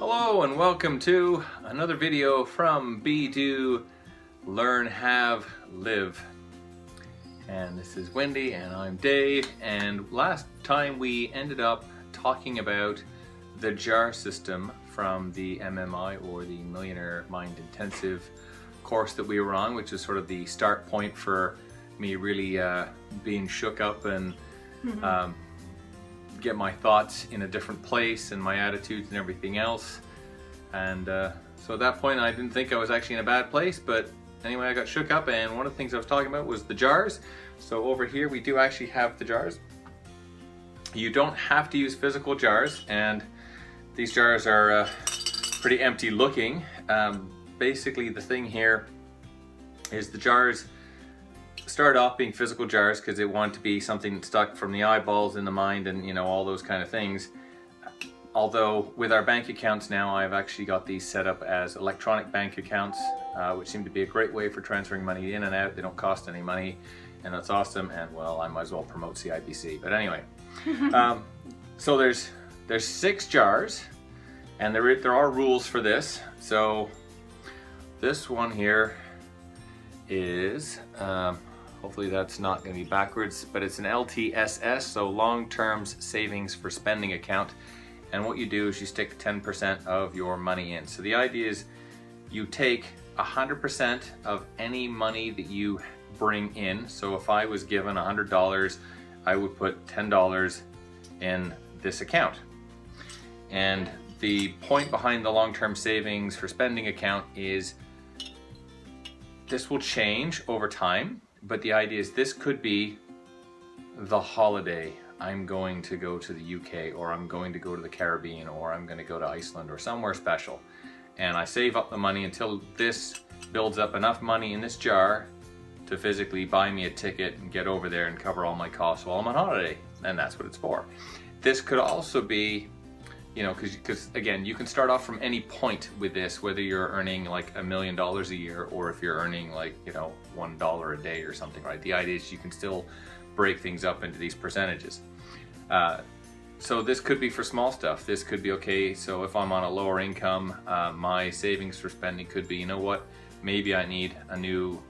Hello and welcome to another video from Be Do Learn Have Live. And this is Wendy and I'm Dave, and last time we ended up talking about the JAR system from the MMI, or the Millionaire Mind Intensive course that we were on, which is sort of the start point for me really being shook up and get my thoughts in a different place and my attitudes and everything else. And so at that point I didn't think I was actually in a bad place, but anyway I got shook up, and one of the things I was talking about was the jars. So over here we do actually have the jars. You don't have to use physical jars, and these jars are pretty empty looking. Basically the thing here is the jars started off being physical jars because they want to be something that stuck from the eyeballs in the mind and, you know, all those kind of things. Although with our bank accounts now, I've actually got these set up as electronic bank accounts, which seem to be a great way for transferring money in and out. They don't cost any money, and that's awesome. And well, I might as well promote CIBC. But anyway, so there's 6 jars, and there are rules for this. So this one here is hopefully that's not going to be backwards, but it's an LTSS, so long-term savings for spending account. And what you do is you stick 10% of your money in. So the idea is you take 100% of any money that you bring in. So if I was given $100, I would put $10 in this account. And the point behind the long-term savings for spending account is this will change over time, but the idea is this could be the holiday. I'm going to go to the UK, or I'm going to go to the Caribbean, or I'm going to go to Iceland or somewhere special. And I save up the money until this builds up enough money in this jar to physically buy me a ticket and get over there and cover all my costs while I'm on holiday. And that's what it's for. This could also be, you know, because again, you can start off from any point with this, whether you're earning like $1 million a year, or if you're earning like, you know, $1 a day or something, right? The idea is you can still break things up into these percentages. So this could be for small stuff. This could be, okay, so if I'm on a lower income, my savings for spending could be, you know what, maybe I need a new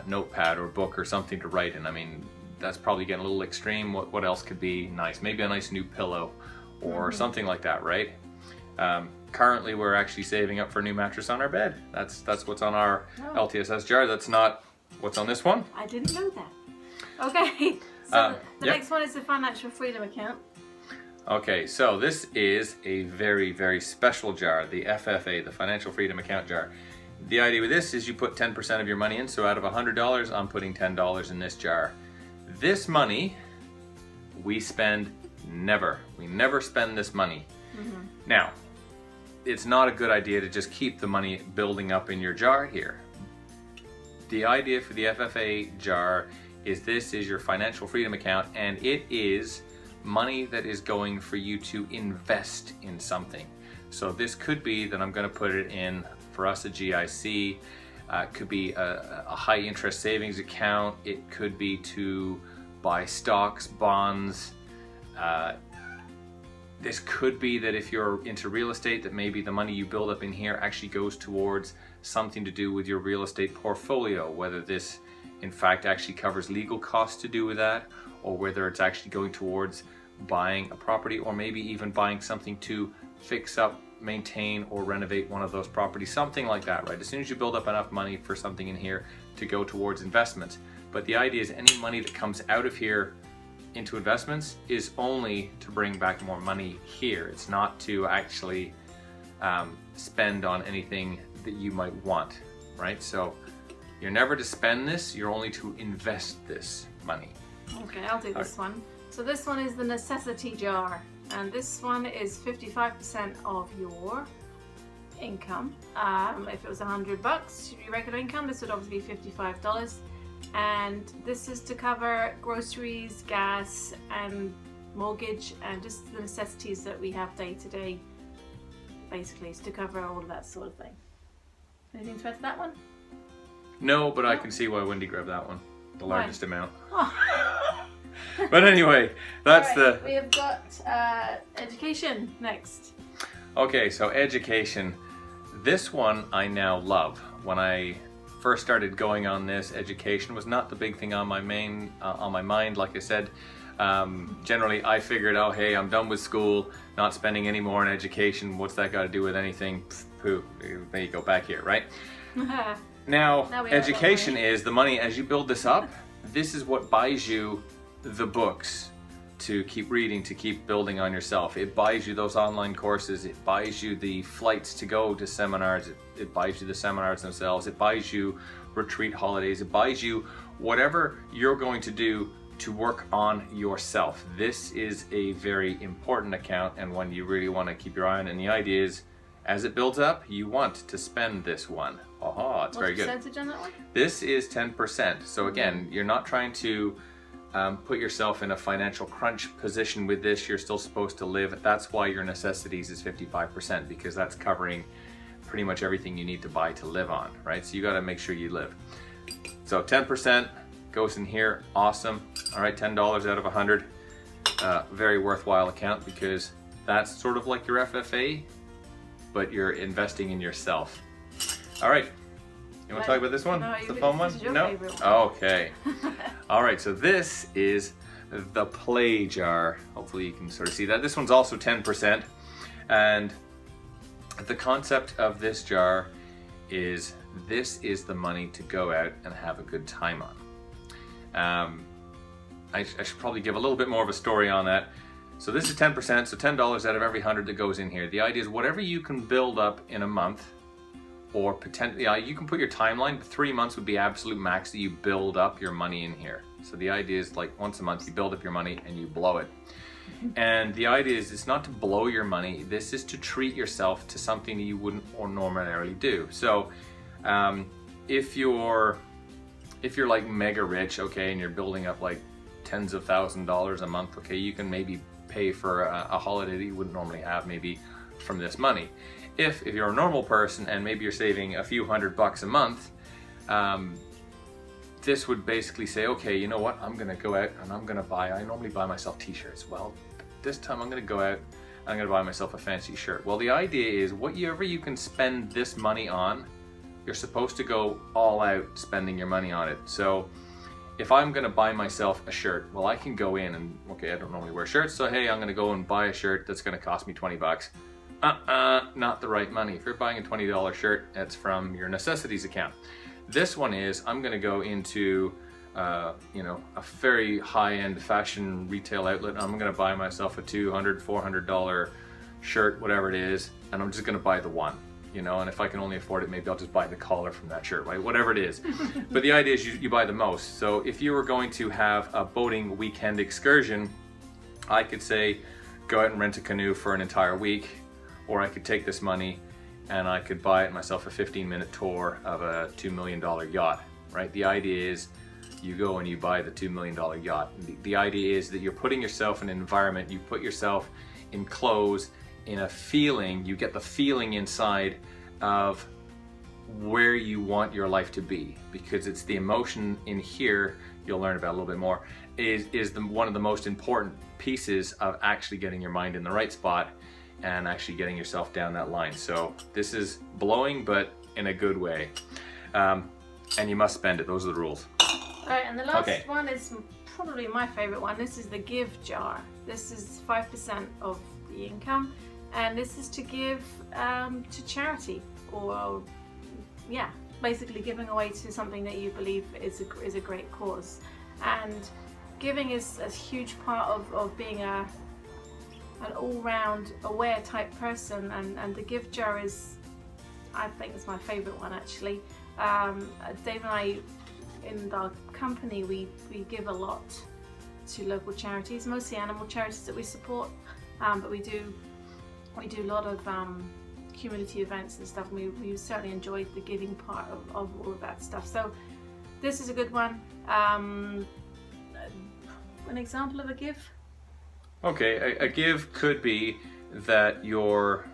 notepad or book or something to write in. I mean, that's probably getting a little extreme. What else could be nice? Maybe a nice new pillow or something like that, right? Currently we're actually saving up for a new mattress on our bed. That's what's on our LTSS jar. That's not what's on this one. I didn't know that. Okay, so the next one is the financial freedom account. Okay, so this is a very, very special jar, the FFA, the financial freedom account jar. The idea with this is you put 10% of your money in, so out of $100, I'm putting $10 in this jar. This money, we spend never. We never spend this money. Now, it's not a good idea to just keep the money building up in your jar here. The idea for the FFA jar is this is your financial freedom account, and it is money that is going for you to invest in something. So this could be that I'm going to put it in, for us, a GIC. It could be a high interest savings account. It could be to buy stocks, bonds. This could be that if you're into real estate, that maybe the money you build up in here actually goes towards something to do with your real estate portfolio, whether this in fact actually covers legal costs to do with that, or whether it's actually going towards buying a property, or maybe even buying something to fix up, maintain, or renovate one of those properties, something like that, right? As soon as you build up enough money for something in here to go towards investments. But the idea is any money that comes out of here into investments is only to bring back more money here. It's not to actually spend on anything that you might want, right? So you're never to spend this, you're only to invest this money. Okay, I'll do this one. So this one is the necessity jar, and this one is 55% of your income. If it was $100, your regular income, this would obviously be $55. And this is to cover groceries, gas, and mortgage, and just the necessities that we have day to day. Basically, it's to cover all of that sort of thing. Anything to add to that one? No, but I can see why Wendy grabbed that one. The largest amount. Oh. But anyway, that's right, we have got education next. Okay, so education. This one I now love. When I first started going on this, education was not the big thing on my mind. Like I said, generally I figured, oh hey, I'm done with school, not spending any more on education. What's that got to do with anything? Pooh. There you go, back here, right? Now education is the money as you build this up. This is what buys you the books to keep reading, to keep building on yourself. It buys you those online courses. It buys you the flights to go to seminars. It buys you the seminars themselves. It buys you retreat holidays. It buys you whatever you're going to do to work on yourself. This is a very important account and one you really want to keep your eye on. And the idea is, as it builds up, you want to spend this one. Aha, it's very good. What percentage on that one? This is 10%. So again, you're not trying to put yourself in a financial crunch position with this. You're still supposed to live. That's why your necessities is 55%, because that's covering pretty much everything you need to buy to live on, right? So you got to make sure you live. So 10% goes in here. Awesome. All right, $10 out of 100. Very worthwhile account, because that's sort of like your FFA, but you're investing in yourself. All right. You want to talk about this one? No, the fun one? No? Okay. All right, so this is the play jar. Hopefully you can sort of see that. This one's also 10%. And the concept of this jar is, this is the money to go out and have a good time on. I should probably give a little bit more of a story on that. So this is 10%, so $10 out of every 100 that goes in here. The idea is whatever you can build up in a month, or potentially, you can put your timeline, but 3 months would be absolute max that you build up your money in here. So the idea is, like, once a month you build up your money and you blow it. And the idea is, it's not to blow your money. This is to treat yourself to something that you wouldn't ordinarily do. So if you're like mega rich, okay, and you're building up like tens of $1,000s a month, okay, you can maybe pay for a holiday that you wouldn't normally have, maybe from this money. If you're a normal person and maybe you're saving a few $100 a month, this would basically say, okay, you know what, I'm gonna go out and I'm gonna buy, I normally buy myself t-shirts. Well, this time I'm gonna go out, I'm gonna buy myself a fancy shirt. Well, the idea is, whatever you can spend this money on, you're supposed to go all out spending your money on it. So if I'm gonna buy myself a shirt, well, I can go in and, okay, I don't normally wear shirts, so hey, I'm gonna go and buy a shirt that's gonna cost me 20 bucks. Not the right money. If you're buying a $20 shirt, that's from your necessities account. This one is, I'm gonna go into you know, a very high-end fashion retail outlet, and I'm gonna buy myself a $200, $400 shirt, whatever it is, and I'm just gonna buy the one. You know, and if I can only afford it, maybe I'll just buy the collar from that shirt, right? Whatever it is. But the idea is you buy the most. So if you were going to have a boating weekend excursion, I could say, go out and rent a canoe for an entire week, or I could take this money and I could buy it myself a 15-minute tour of a $2 million yacht, right? The idea is you go and you buy the $2 million yacht. The idea is that you're putting yourself in an environment, you put yourself in clothes, in a feeling, you get the feeling inside of where you want your life to be, because it's the emotion in here, you'll learn about a little bit more, is one of the most important pieces of actually getting your mind in the right spot and actually getting yourself down that line. So this is blowing, but in a good way. And you must spend it, those are the rules. All right, and the last one is probably my favorite one. This is the give jar. This is 5% of the income. And this is to give to charity, or yeah, basically giving away to something that you believe is a great cause. And giving is a huge part of being an all-round aware type person, and the gift jar is, I think, it's my favorite one actually. Dave and I, in our company, we give a lot to local charities, mostly animal charities that we support, but we do a lot of community events and stuff, and we certainly enjoyed the giving part of all of that stuff. So this is a good one. An example of a give? Okay, a give could be that you're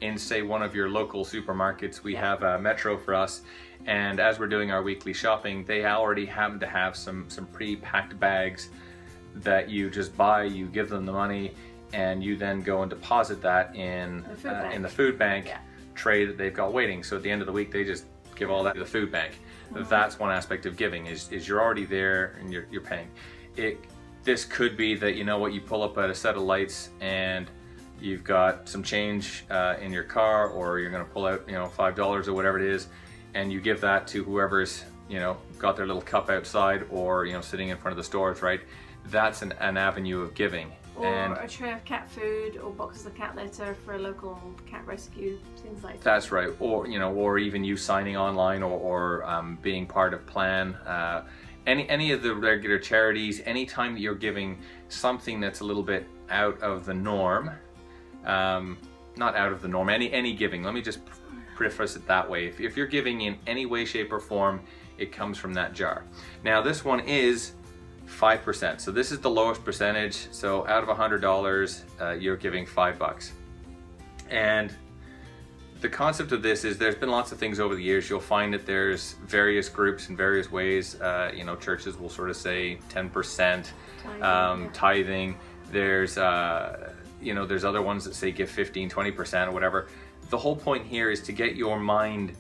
in, say, one of your local supermarkets. We have a Metro for us, and as we're doing our weekly shopping, they already happen to have some pre-packed bags that you just buy, you give them the money, and you then go and deposit that in the food bank tray that they've got waiting. So at the end of the week, they just give all that to the food bank. That's one aspect of giving, is you're already there and you're paying. This could be that, you know what, you pull up at a set of lights and you've got some change in your car, or you're going to pull out, you know, $5 or whatever it is, and you give that to whoever's, you know, got their little cup outside, or, you know, sitting in front of the stores, right? That's an avenue of giving. Or a tray of cat food, or boxes of cat litter for a local cat rescue, things like that. That's right. Or, you know, or even you signing online, or being part of Plan. Any of the regular charities, anytime that you're giving something that's a little bit out of the norm, not out of the norm, any giving, let me just preface it that way. If you're giving in any way, shape, or form, it comes from that jar. Now this one is 5%. So this is the lowest percentage. So out of $100, you're giving $5. And the concept of this is, there's been lots of things over the years. You'll find that there's various groups in various ways. You know, churches will sort of say 10% tithing. There's, you know, there's other ones that say give 15, 20% or whatever. The whole point here is to get your mind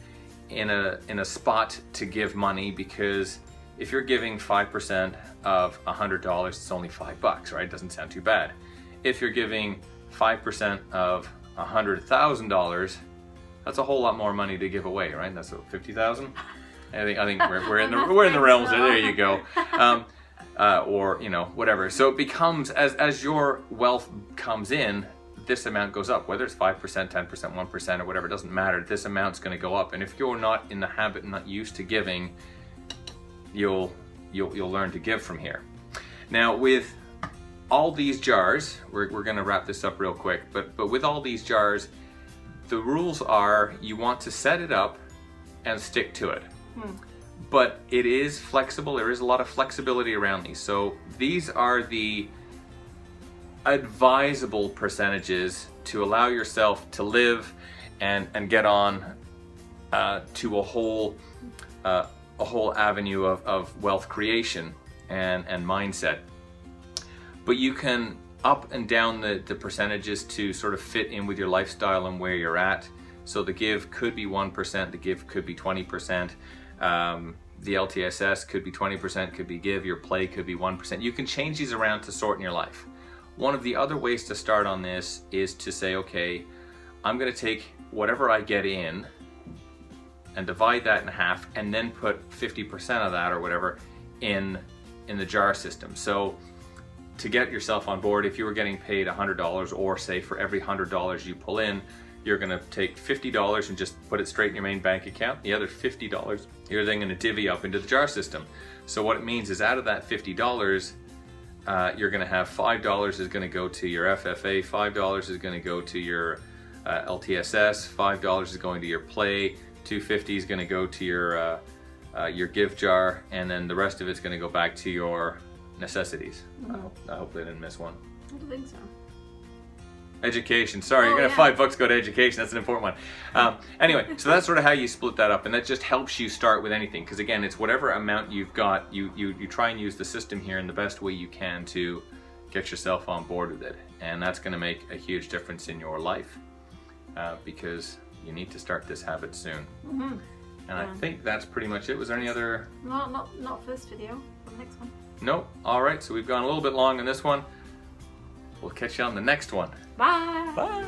in a spot to give money, because if you're giving 5% of $100, it's only $5, right? It doesn't sound too bad. If you're giving 5% of $100,000, that's a whole lot more money to give away, right? That's what, 50,000? I think we're in the realms. There you go. Or, you know, whatever. So it becomes, as your wealth comes in, this amount goes up. Whether it's 5%, 10%, 1%, or whatever, it doesn't matter. This amount's going to go up. And if you're not in the habit, not used to giving, you'll learn to give from here. Now with all these jars, we're going to wrap this up real quick, but with all these jars, the rules are you want to set it up and stick to it. But it is flexible. There is a lot of flexibility around these. So these are the advisable percentages to allow yourself to live and get on to a whole avenue of wealth creation and mindset. But you can up and down the percentages to sort of fit in with your lifestyle and where you're at. So the give could be 1%, the give could be 20%, the LTSS could be 20%, could be give, your play could be 1%. You can change these around to sort in your life. One of the other ways to start on this is to say, okay, I'm going to take whatever I get in and divide that in half, and then put 50% of that or whatever in the jar system. So to get yourself on board, if you were getting paid $100, or say for every $100 you pull in, you're going to take $50 and just put it straight in your main bank account. The other $50 you're then going to divvy up into the jar system. So what it means is, out of that $50, you're going to have $5 is going to go to your FFA, $5 is going to go to your LTSS, $5 is going to your play, $250 is going to go to your give jar, and then the rest of it's going to go back to your necessities. I hope they didn't miss one. I don't think so. Education. Sorry, you're gonna have $5 go to education. That's an important one. Anyway, so that's sort of how you split that up, and that just helps you start with anything. Because again, it's whatever amount you've got. You try and use the system here in the best way you can to get yourself on board with it, and that's going to make a huge difference in your life, because you need to start this habit soon. And I think that's pretty much it. Was there any other? No, not for this video. For the next one. Nope. All right. So we've gone a little bit long on this one. We'll catch you on the next one. Bye. Bye.